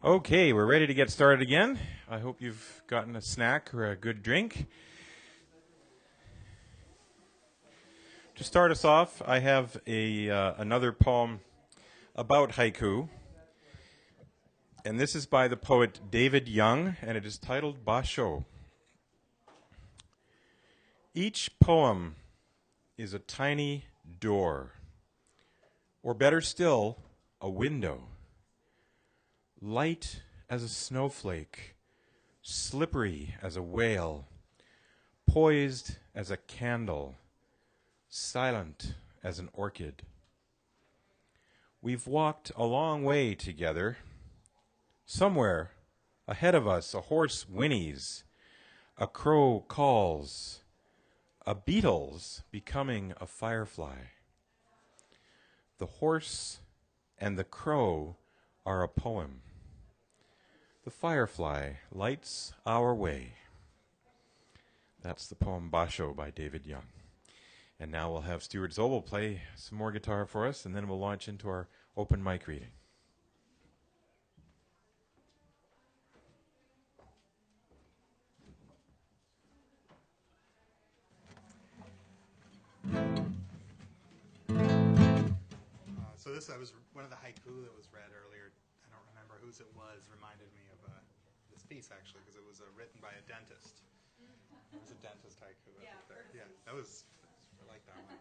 Okay, we're ready to get started again. I hope you've gotten a snack or a good drink. To start us off, I have another poem about haiku, and this is by the poet David Young, and it is titled Basho. Each poem is a tiny door, or better still, a window. Light as a snowflake, slippery as a whale, poised as a candle, silent as an orchid. We've walked a long way together. Somewhere ahead of us a horse whinnies, a crow calls, a beetle's becoming a firefly. The horse and the crow are a poem. The firefly lights our way. That's the poem Basho by David Young. And now we'll have Stuart Zobel play some more guitar for us, and then we'll launch into our open mic reading. So this was one of the haiku that was read earlier. I don't remember whose it was. Reminded me of this piece actually, because it was written by a dentist. It was a dentist haiku. Yeah, there. Yeah, that was. I like that one.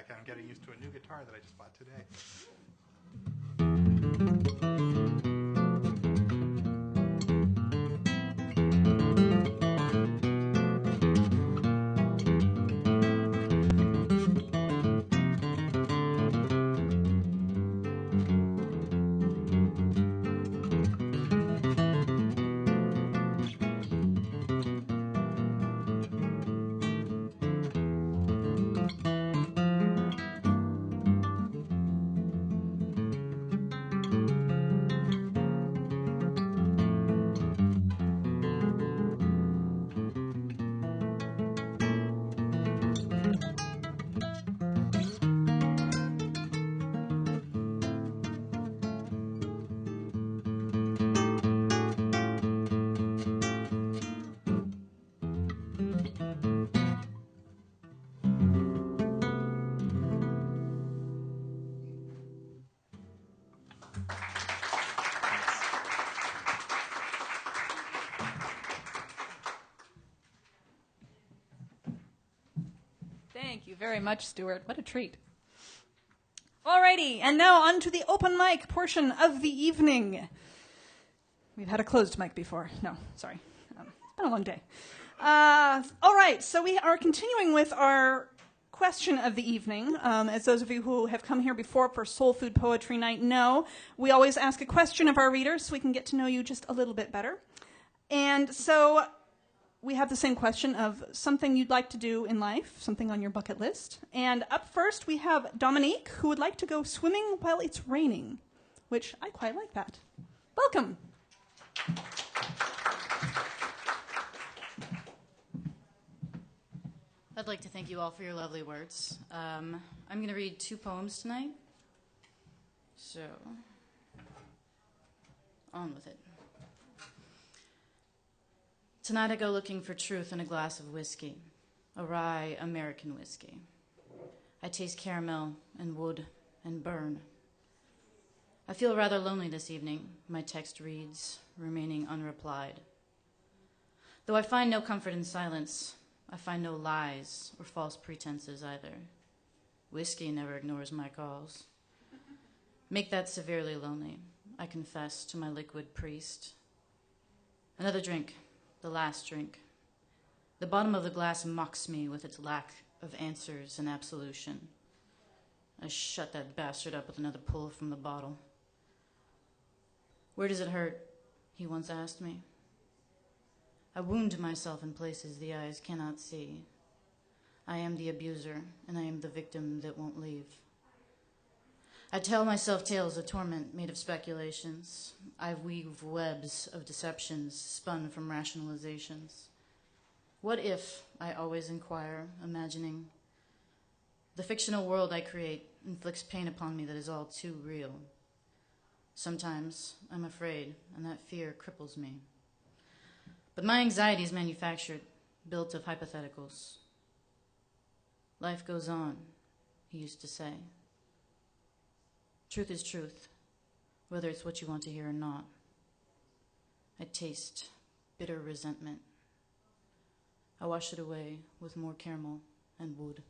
I'm getting used to a new guitar that I just bought today. Thank you very much, Stuart. What a treat. Alrighty, and now on to the open mic portion of the evening. We've had a closed mic before. No, sorry. It's been a long day. All right, so we are continuing with our question of the evening. As those of you who have come here before for Soul Food Poetry Night know, we always ask a question of our readers so we can get to know you just a little bit better. And so we have the same question of something you'd like to do in life, something on your bucket list. And up first, we have Dominique, who would like to go swimming while it's raining, which I quite like that. Welcome. I'd like to thank you all for your lovely words. I'm going to read 2 poems tonight. So, on with it. Tonight I go looking for truth in a glass of whiskey, a rye American whiskey. I taste caramel and wood and burn. I feel rather lonely this evening. My text reads, remaining unreplied. Though I find no comfort in silence, I find no lies or false pretenses either. Whiskey never ignores my calls. Make that severely lonely, I confess to my liquid priest. Another drink, the last drink. The bottom of the glass mocks me with its lack of answers and absolution. I shut that bastard up with another pull from the bottle. Where does it hurt? He once asked me. I wound myself in places the eyes cannot see. I am the abuser, and I am the victim that won't leave. I tell myself tales of torment made of speculations. I weave webs of deceptions spun from rationalizations. What if, I always inquire, imagining, the fictional world I create inflicts pain upon me that is all too real. Sometimes I'm afraid, and that fear cripples me. But my anxiety is manufactured, built of hypotheticals. Life goes on, he used to say. Truth is truth, whether it's what you want to hear or not. I taste bitter resentment. I wash it away with more caramel and wood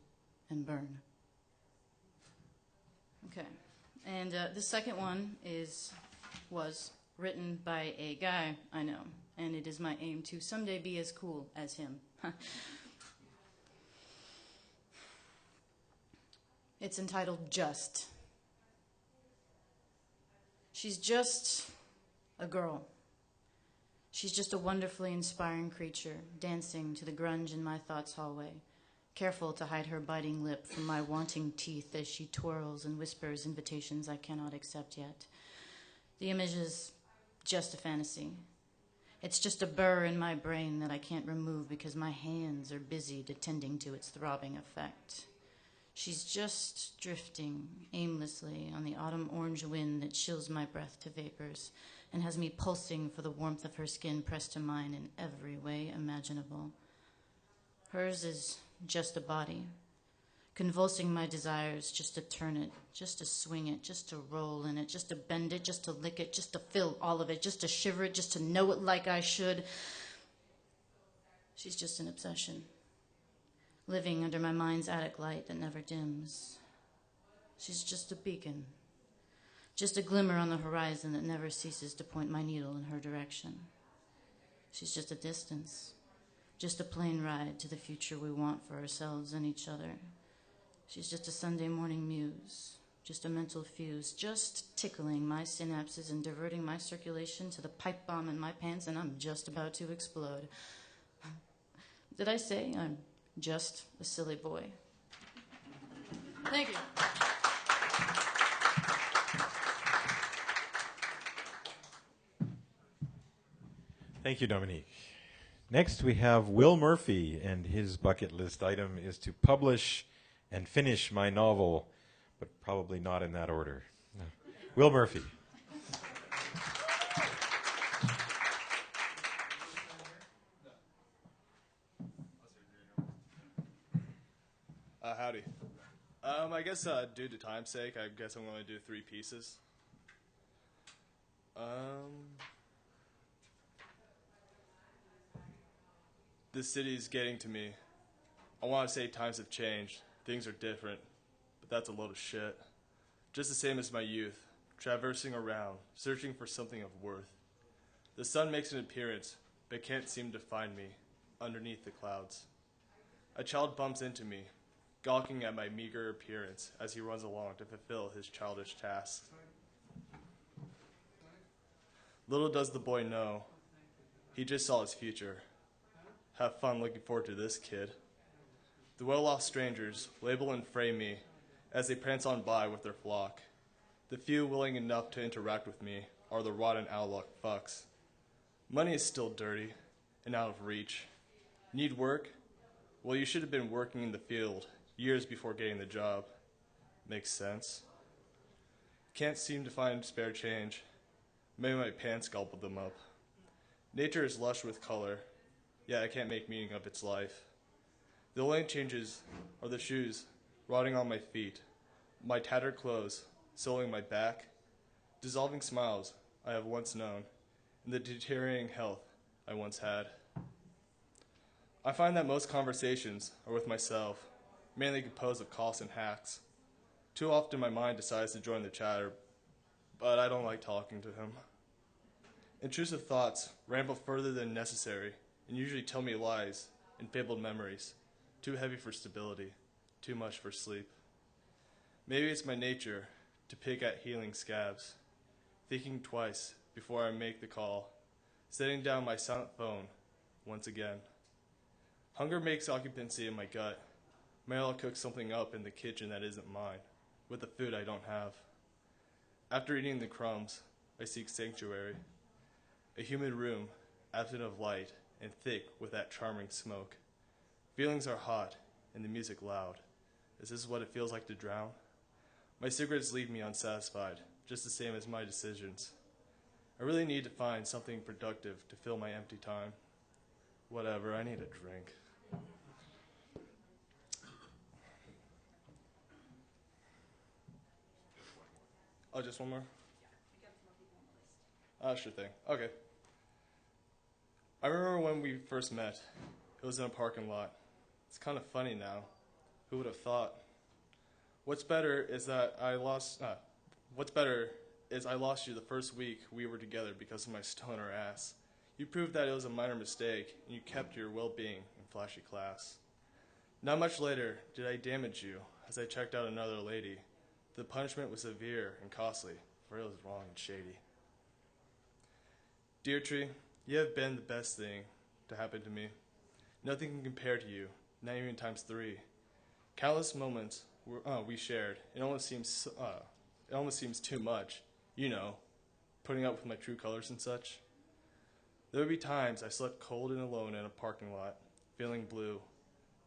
and burn. Okay, and this second one was written by a guy I know. And it is my aim to someday be as cool as him. It's entitled Just. She's just a girl. She's just a wonderfully inspiring creature, dancing to the grunge in my thoughts hallway, careful to hide her biting lip from my wanting teeth as she twirls and whispers invitations I cannot accept yet. The image is just a fantasy. It's just a burr in my brain that I can't remove because my hands are busy attending to its throbbing effect. She's just drifting aimlessly on the autumn orange wind that chills my breath to vapors and has me pulsing for the warmth of her skin pressed to mine in every way imaginable. Hers is just a body, convulsing my desires just to turn it, just to swing it, just to roll in it, just to bend it, just to lick it, just to fill all of it, just to shiver it, just to know it like I should. She's just an obsession, living under my mind's attic light that never dims. She's just a beacon, just a glimmer on the horizon that never ceases to point my needle in her direction. She's just a distance, just a plane ride to the future we want for ourselves and each other. She's just a Sunday morning muse, just a mental fuse, just tickling my synapses and diverting my circulation to the pipe bomb in my pants, and I'm just about to explode. Did I say I'm just a silly boy? Thank you. Thank you, Dominique. Next, we have Will Murphy, and his bucket list item is to publish and finish my novel, but probably not in that order. No. Will Murphy. Howdy. I guess due to time's sake, I guess I'm going to do 3 pieces. This city's getting to me. I want to say times have changed. things are different, but that's a load of shit. Just the same as my youth, traversing around, searching for something of worth. The sun makes an appearance, but can't seem to find me underneath the clouds. A child bumps into me, gawking at my meager appearance as he runs along to fulfill his childish tasks. Little does the boy know, he just saw his future. Have fun looking forward to this, kid. The well-off strangers label and frame me as they prance on by with their flock. The few willing enough to interact with me are the rotten outlook fucks. Money is still dirty and out of reach. Need work? Well, you should have been working in the field years before getting the job. Makes sense. Can't seem to find spare change. Maybe my pants gobbled them up. Nature is lush with color, yet I can't make meaning of its life. The only changes are the shoes rotting on my feet, my tattered clothes soiling my back, dissolving smiles I have once known, and the deteriorating health I once had. I find that most conversations are with myself, mainly composed of coughs and hacks. Too often my mind decides to join the chatter, but I don't like talking to him. Intrusive thoughts ramble further than necessary and usually tell me lies and fabled memories, too heavy for stability, too much for sleep. Maybe it's my nature to pick at healing scabs, thinking twice before I make the call, setting down my silent phone once again. Hunger makes occupancy in my gut. May I'll cook something up in the kitchen that isn't mine, with the food I don't have. After eating the crumbs, I seek sanctuary. A humid room, absent of light, and thick with that charming smoke. Feelings are hot, and the music loud. Is this what it feels like to drown? My cigarettes leave me unsatisfied, just the same as my decisions. I really need to find something productive to fill my empty time. Whatever, I need a drink. Oh, just one more? Sure thing. Okay. I remember when we first met. It was in a parking lot. It's kind of funny now. Who would have thought? What's better is I lost you the first week we were together because of my stoner ass. You proved that it was a minor mistake, and you kept your well-being in flashy class. Not much later did I damage you as I checked out another lady. The punishment was severe and costly, for it was wrong and shady. Deirdre, you have been the best thing to happen to me. Nothing can compare to you, not even times 3. Countless moments we shared. It almost seems too much, you know, putting up with my true colors and such. There would be times I slept cold and alone in a parking lot, feeling blue.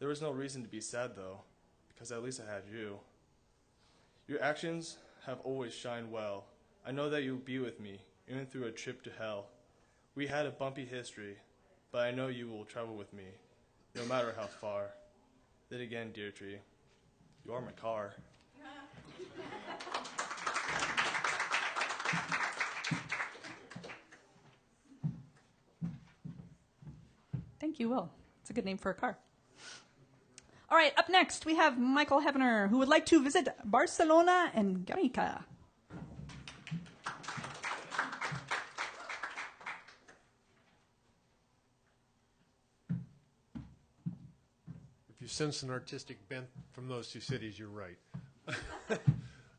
There was no reason to be sad, though, because at least I had you. Your actions have always shined well. I know that you'll be with me, even through a trip to hell. We had a bumpy history, but I know you will travel with me, no matter how far. Then again, Deirdre, you are my car. Thank you, Will. It's a good name for a car. All right, up next we have Michael Hevener, who would like to visit Barcelona and Guernica. If you sense an artistic bent from those two cities, you're right.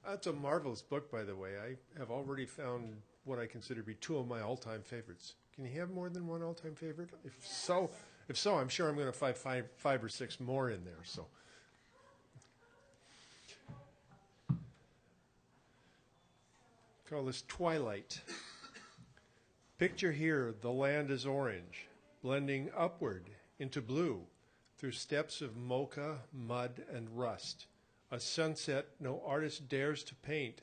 That's a marvelous book, by the way. I have already found what I consider to be 2 of my all-time favorites. Can you have more than one all-time favorite? If so, I'm sure I'm going to find five or 6 more in there. So, call this Twilight. Picture here, the land is orange, blending upward into blue through steps of mocha, mud, and rust. A sunset no artist dares to paint,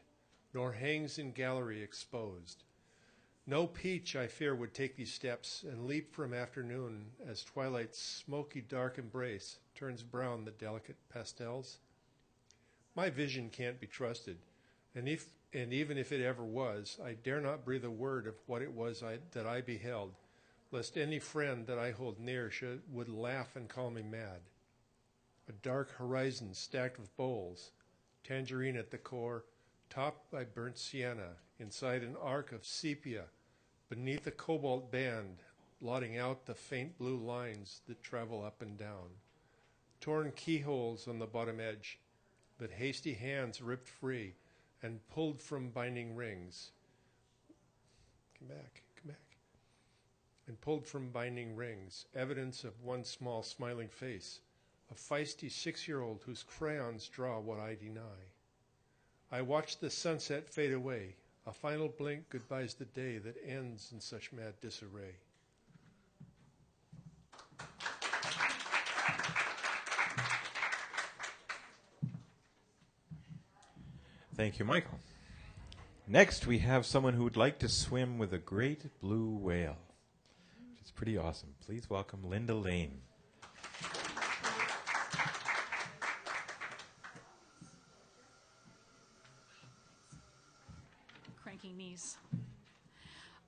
nor hangs in gallery exposed. No peach, I fear, would take these steps and leap from afternoon as twilight's smoky dark embrace turns brown the delicate pastels. My vision can't be trusted, and even if it ever was, I dare not breathe a word of what it was that I beheld, lest any friend that I hold near would laugh and call me mad. a dark horizon stacked with bowls, tangerine at the core, topped by burnt sienna, inside an arc of sepia, beneath a cobalt band, blotting out the faint blue lines that travel up and down. Torn keyholes on the bottom edge, but hasty hands ripped free and pulled from binding rings. Come back. And pulled from binding rings, evidence of one small smiling face, a feisty 6-year-old whose crayons draw what I deny. I watch the sunset fade away. A final blink goodbyes the day that ends in such mad disarray. Thank you, Michael. Next, we have someone who would like to swim with a great blue whale, which is pretty awesome. Please welcome Linda Lane. Cranky knees.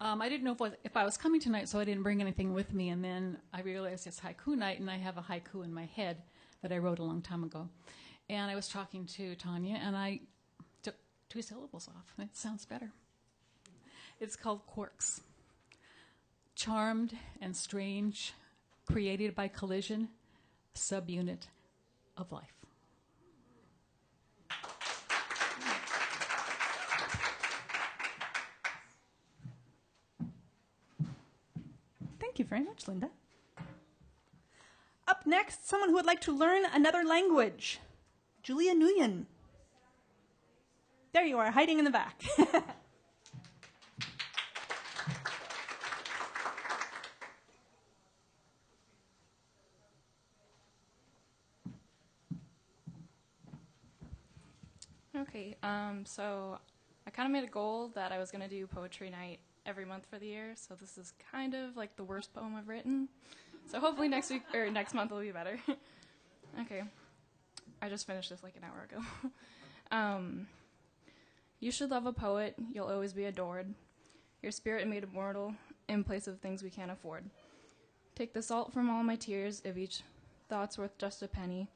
I didn't know if I was coming tonight, so I didn't bring anything with me. And then I realized it's haiku night, and I have a haiku in my head that I wrote a long time ago. And I was talking to Tanya, and I took 2 syllables off, and it sounds better. It's called Quarks. Charmed and strange, created by collision, subunit of life. Thank you very much, Linda. Up next, someone who would like to learn another language. Julia Nguyen. There you are, hiding in the back. Okay, so I kind of made a goal that I was going to do poetry night every month for the year, so this is kind of like the worst poem I've written. So hopefully next week or next month will be better. Okay, I just finished this like an hour ago. You should love a poet, you'll always be adored. Your spirit made immortal in place of things we can't afford. Take the salt from all my tears, if each thought's worth just a penny.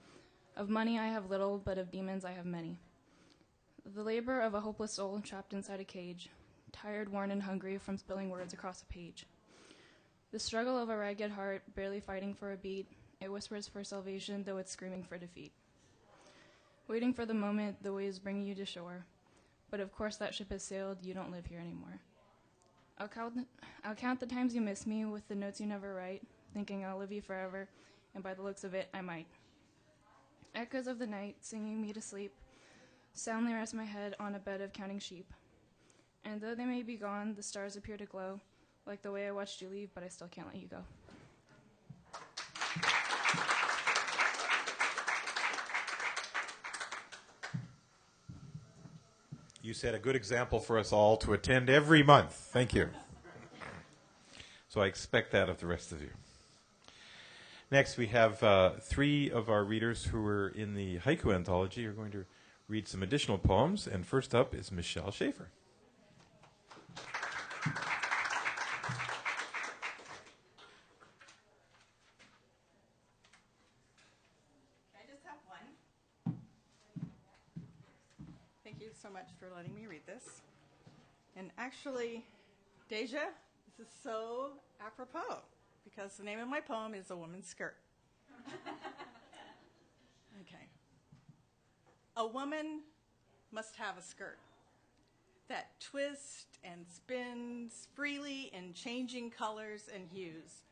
Of money I have little, but of demons I have many. The labor of a hopeless soul trapped inside a cage, tired, worn, and hungry from spilling words across a page. The struggle of a ragged heart, barely fighting for a beat, it whispers for salvation, though it's screaming for defeat. Waiting for the moment the waves bring you to shore, but of course that ship has sailed, you don't live here anymore. I'll count the times you miss me with the notes you never write, thinking I'll live you forever, and by the looks of it, I might. Echoes of the night, singing me to sleep, soundly rest my head on a bed of counting sheep. And though they may be gone, the stars appear to glow, like the way I watched you leave, but I still can't let you go. You set a good example for us all to attend every month. Thank you. So I expect that of the rest of you. Next, we have 3 of our readers who were in the haiku anthology are going to read some additional poems. And first up is Michelle Schaefer. I just have one. Thank you so much for letting me read this. And actually, Deja, this is so apropos because the name of my poem is A Woman's Skirt. Okay. A woman must have a skirt that twists and spins freely in changing colors and hues,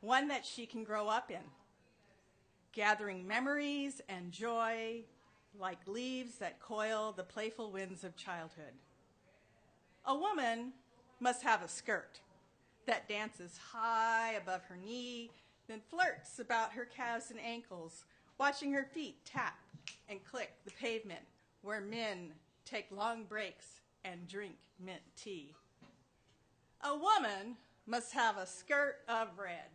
one that she can grow up in, gathering memories and joy like leaves that coil the playful winds of childhood. A woman must have a skirt that dances high above her knee, then flirts about her calves and ankles, watching her feet tap and click the pavement where men take long breaks and drink mint tea. A woman must have a skirt of red,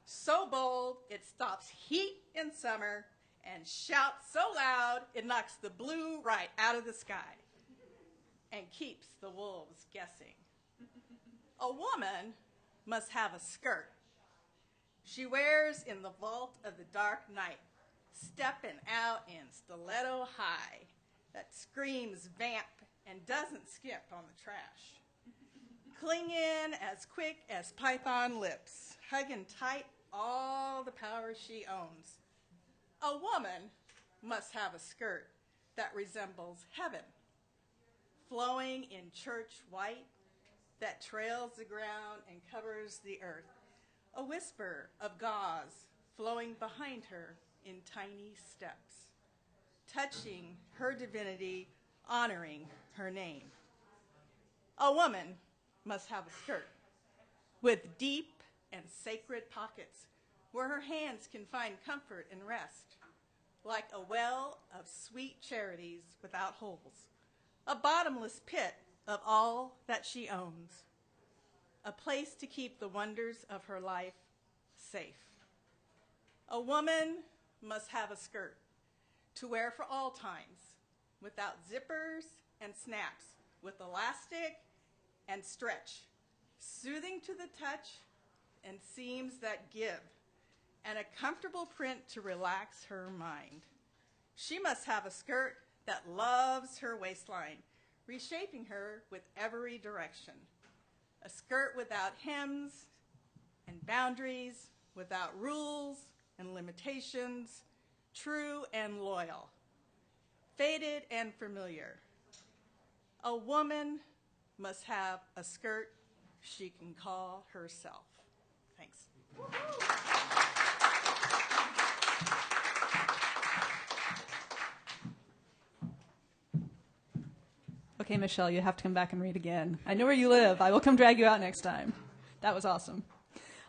so bold it stops heat in summer and shouts so loud it knocks the blue right out of the sky and keeps the wolves guessing. A woman must have a skirt she wears in the vault of the dark night, stepping out in stiletto high that screams vamp and doesn't skip on the trash. Clinging as quick as python lips, hugging tight all the power she owns. A woman must have a skirt that resembles heaven, flowing in church white that trails the ground and covers the earth. A whisper of gauze flowing behind her in tiny steps, touching her divinity, honoring her name. A woman must have a skirt with deep and sacred pockets where her hands can find comfort and rest, like a well of sweet charities without holes, a bottomless pit of all that she owns, a place to keep the wonders of her life safe. A woman must have a skirt to wear for all times, without zippers and snaps, with elastic and stretch, soothing to the touch and seams that give, and a comfortable print to relax her mind. She must have a skirt that loves her waistline, reshaping her with every direction. A skirt without hems and boundaries, without rules and limitations, true and loyal, faded and familiar. A woman must have a skirt she can call herself. Thanks. Okay, Michelle, you have to come back and read again. I know where you live. I will come drag you out next time. That was awesome.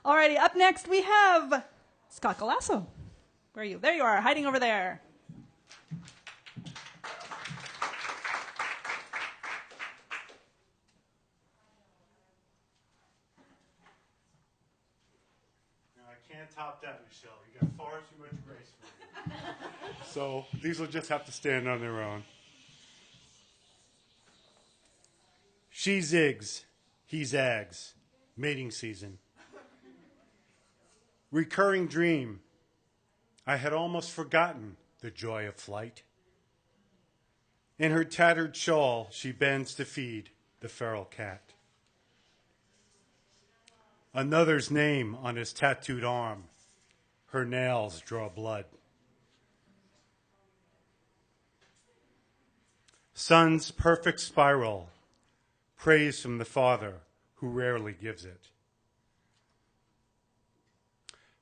Alrighty, up next we have Scott Galasso. Where are you? There you are, hiding over there. I can't top that, Michelle. You got far too much grace for me. So these will just have to stand on their own. She zigs, he zags. Mating season. Recurring dream. I had almost forgotten the joy of flight. In her tattered shawl, she bends to feed the feral cat. Another's name on his tattooed arm. Her nails draw blood. Son's perfect spiral. Praise from the father who rarely gives it.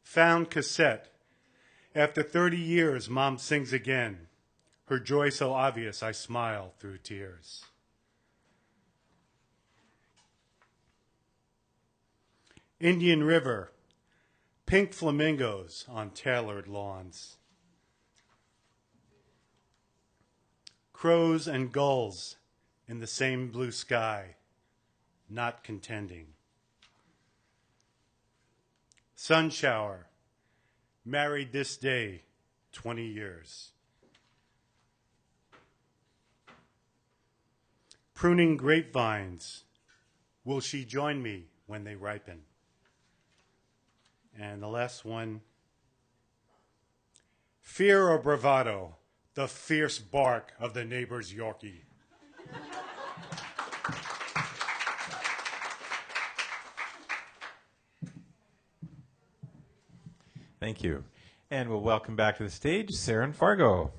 Found cassette. After 30 years, Mom sings again. Her joy so obvious, I smile through tears. Indian River, pink flamingos on tailored lawns. Crows and gulls in the same blue sky, not contending. Sun shower, married this day, 20 years. Pruning grapevines, will she join me when they ripen? And the last one, fear or bravado, the fierce bark of the neighbor's Yorkie. Thank you. And we'll welcome back to the stage Sarah and Fargo.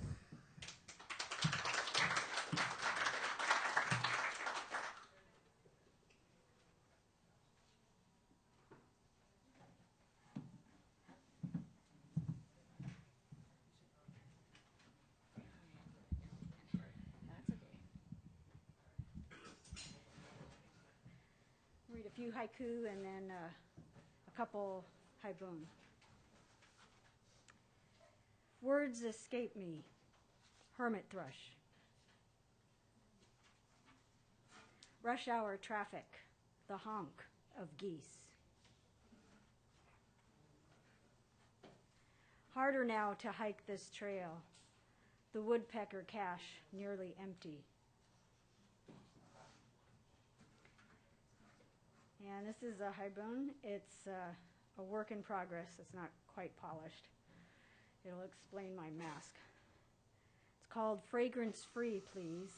Read a few haiku and then a couple haibun. Words escape me, hermit thrush. Rush hour traffic, the honk of geese. Harder now to hike this trail, the woodpecker cache nearly empty. And this is a haibun. It's a work in progress. It's not quite polished. It'll explain my mask. It's called Fragrance Free, Please.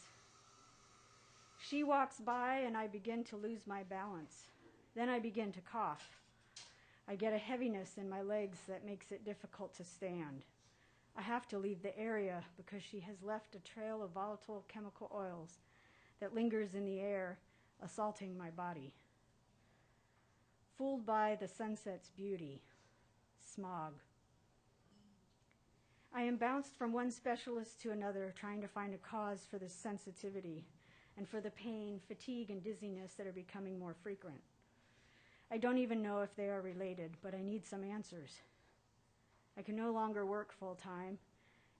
She walks by and I begin to lose my balance. Then I begin to cough. I get a heaviness in my legs that makes it difficult to stand. I have to leave the area because she has left a trail of volatile chemical oils that lingers in the air, assaulting my body. Fooled by the sunset's beauty, smog. I am bounced from one specialist to another, trying to find a cause for this sensitivity and for the pain, fatigue, and dizziness that are becoming more frequent. I don't even know if they are related, but I need some answers. I can no longer work full-time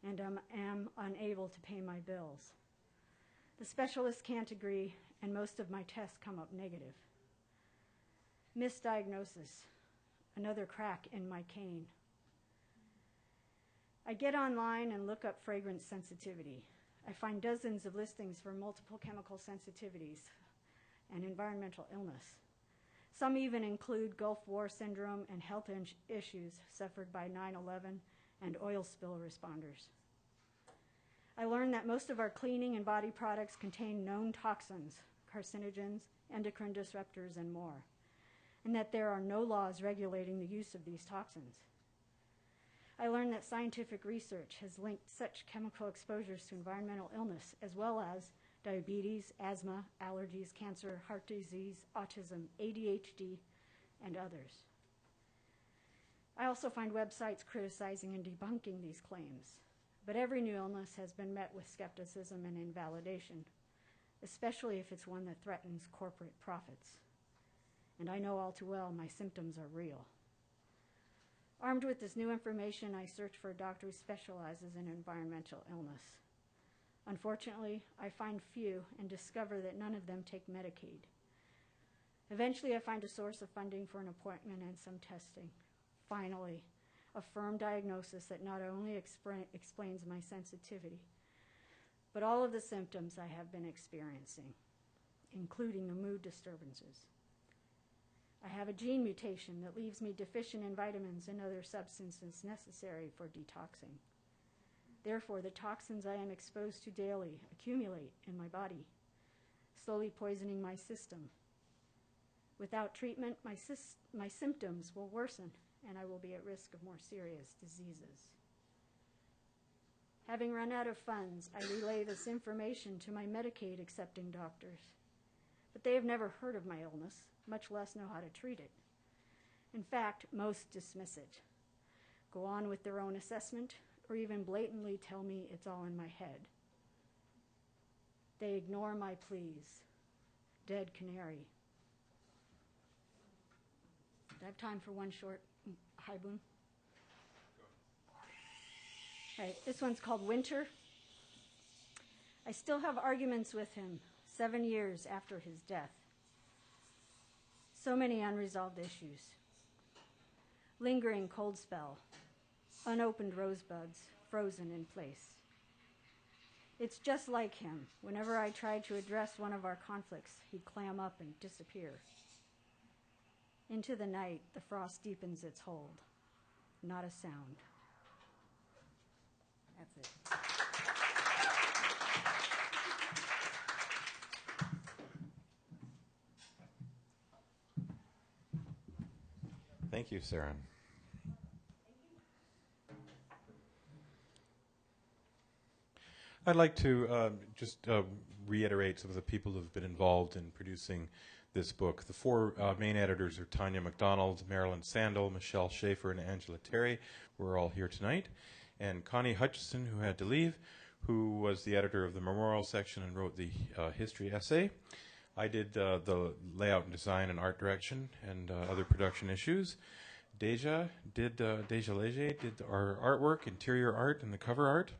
and am unable to pay my bills. The specialist can't agree, and most of my tests come up negative. Misdiagnosis, another crack in my cane. I get online and look up fragrance sensitivity. I find dozens of listings for multiple chemical sensitivities and environmental illness. Some even include Gulf War syndrome and health issues suffered by 9/11 and oil spill responders. I learned that most of our cleaning and body products contain known toxins, carcinogens, endocrine disruptors, and more, and that there are no laws regulating the use of these toxins. I learned that scientific research has linked such chemical exposures to environmental illness, as well as diabetes, asthma, allergies, cancer, heart disease, autism, ADHD, and others. I also find websites criticizing and debunking these claims, but every new illness has been met with skepticism and invalidation, especially if it's one that threatens corporate profits. And I know all too well my symptoms are real. Armed with this new information, I search for a doctor who specializes in environmental illness. Unfortunately, I find few and discover that none of them take Medicaid. Eventually, I find a source of funding for an appointment and some testing. Finally, a firm diagnosis that not only explains my sensitivity, but all of the symptoms I have been experiencing, including the mood disturbances. I have a gene mutation that leaves me deficient in vitamins and other substances necessary for detoxing. Therefore, the toxins I am exposed to daily accumulate in my body, slowly poisoning my system. Without treatment, my symptoms will worsen, and I will be at risk of more serious diseases. Having run out of funds, I relay this information to my Medicaid-accepting doctors, but they have never heard of my illness, much less know how to treat it. In fact, most dismiss it, go on with their own assessment, or even blatantly tell me it's all in my head. They ignore my pleas. Dead canary. Do I have time for one short haibun? All right, this one's called Winter. I still have arguments with him 7 years after his death. So many unresolved issues. Lingering cold spell. Unopened rosebuds, frozen in place. It's just like him. Whenever I tried to address one of our conflicts, he'd clam up and disappear. Into the night, the frost deepens its hold. Not a sound. That's it. Thank you, Sarah. I'd like to just reiterate some of the people who have been involved in producing this book. The four main editors are Tanya McDonald, Marilyn Sandel, Michelle Schaefer, and Angela Terry, who are all here tonight, and Connie Hutchison, who had to leave, who was the editor of the memorial section and wrote the history essay. I did the layout and design and art direction and other production issues. Deja Leger did our artwork, interior art, and the cover art.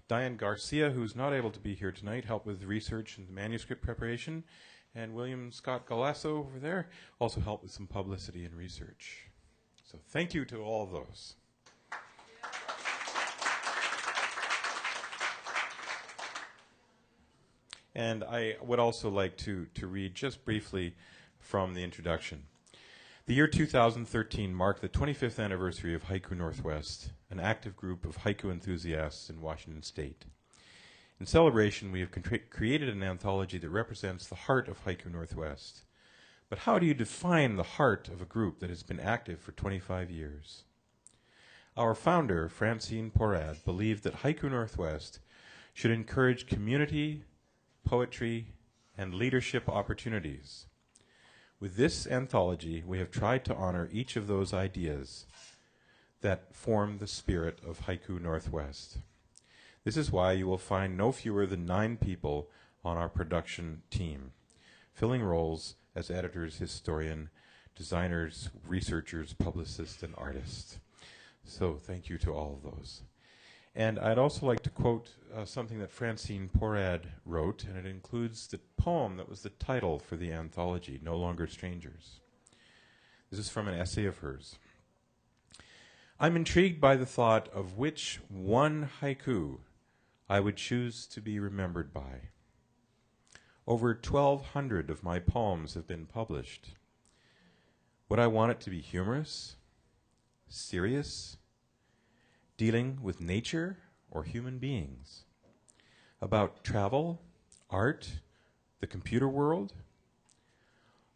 Diane Garcia, who's not able to be here tonight, helped with research and the manuscript preparation. And William Scott Galasso over there also helped with some publicity and research. So thank you to all of those. And I would also like to read just briefly from the introduction. The year 2013 marked the 25th anniversary of Haiku Northwest, an active group of haiku enthusiasts in Washington State. In celebration, we have created an anthology that represents the heart of Haiku Northwest. But how do you define the heart of a group that has been active for 25 years? Our founder, Francine Porad, believed that Haiku Northwest should encourage community, poetry, and leadership opportunities. With this anthology, we have tried to honor each of those ideas that form the spirit of Haiku Northwest. This is why you will find no fewer than 9 people on our production team, filling roles as editors, historian, designers, researchers, publicists, and artists. So thank you to all of those. And I'd also like to quote something that Francine Porad wrote, and it includes the poem that was the title for the anthology, No Longer Strangers. This is from an essay of hers. I'm intrigued by the thought of which one haiku I would choose to be remembered by. Over 1,200 of my poems have been published. Would I want it to be humorous, serious, dealing with nature or human beings, about travel, art, the computer world?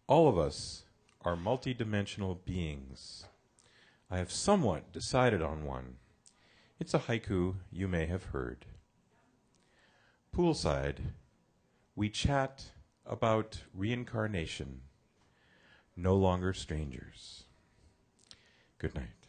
All of us are multidimensional beings. I have somewhat decided on one. It's a haiku you may have heard. Poolside, we chat about reincarnation, no longer strangers. Good night.